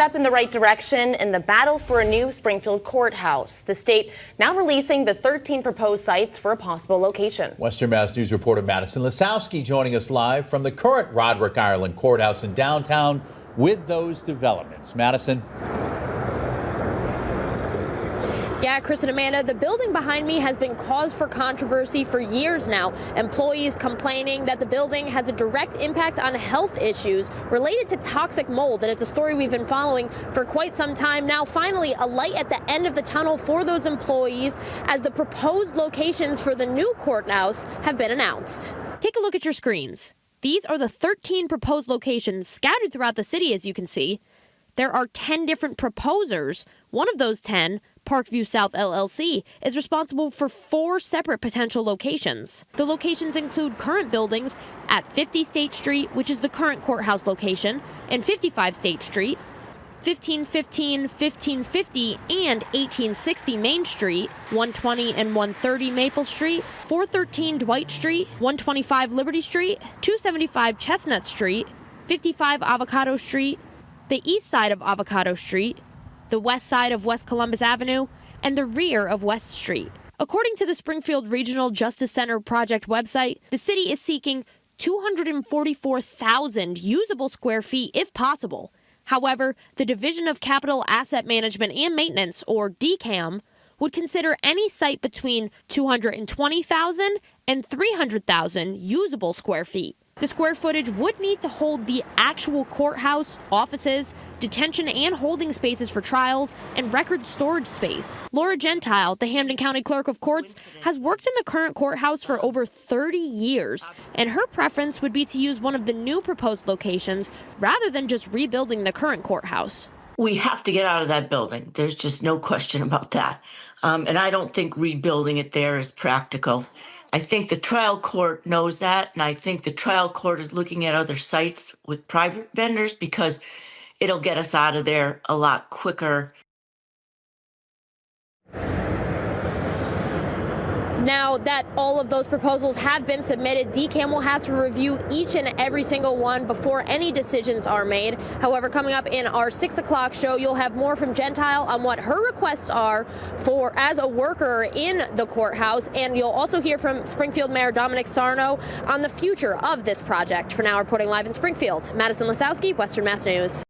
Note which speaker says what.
Speaker 1: Step in the right direction in the battle for a new Springfield courthouse. The state now releasing the 13 proposed sites for a possible location.
Speaker 2: Western Mass News reporter Madison Lisowski joining us live from the current Roderick Ireland courthouse in downtown with those developments. Madison.
Speaker 3: Yeah, Chris and Amanda, the building behind me has been cause for controversy for years now. Employees complaining that the building has a direct impact on health issues related to toxic mold. And it's a story we've been following for quite some time now. Finally, a light at the end of the tunnel for those employees as the proposed locations for the new courthouse have been announced. Take a look at your screens. These are the 13 proposed locations scattered throughout the city, as you can see. There are 10 different proposers. One of those 10, Parkview South LLC, is responsible for 4 separate potential locations. The locations include current buildings at 50 State Street, which is the current courthouse location, and 55 State Street, 1515, 1550, and 1860 Main Street, 120 and 130 Maple Street, 413 Dwight Street, 125 Liberty Street, 275 Chestnut Street, 55 Avocado Street, the east side of Avocado Street, the west side of West Columbus Avenue, and the rear of West Street. According to the Springfield Regional Justice Center project website, the city is seeking 244,000 usable square feet if possible. However, the Division of Capital Asset Management and Maintenance, or DCAM, would consider any site between 220,000 and 300,000 usable square feet. The square footage would need to hold the actual courthouse, offices, detention and holding spaces for trials, and record storage space. Laura Gentile, the Hampden County Clerk of Courts, has worked in the current courthouse for over 30 years, and her preference would be to use one of the new proposed locations rather than just rebuilding the current courthouse.
Speaker 4: We have to get out of that building. There's just no question about that. And I don't think rebuilding it there is practical. I think the trial court knows that, and I think the trial court is looking at other sites with private vendors because it'll get us out of there a lot quicker.
Speaker 3: Now that all of those proposals have been submitted, DCAM will have to review each and every single one before any decisions are made. However, coming up in our 6 o'clock show, you'll have more from Gentile on what her requests are for as a worker in the courthouse, and you'll also hear from Springfield Mayor Dominic Sarno on the future of this project. For now, reporting live in Springfield, Madison Lisowski, Western Mass News.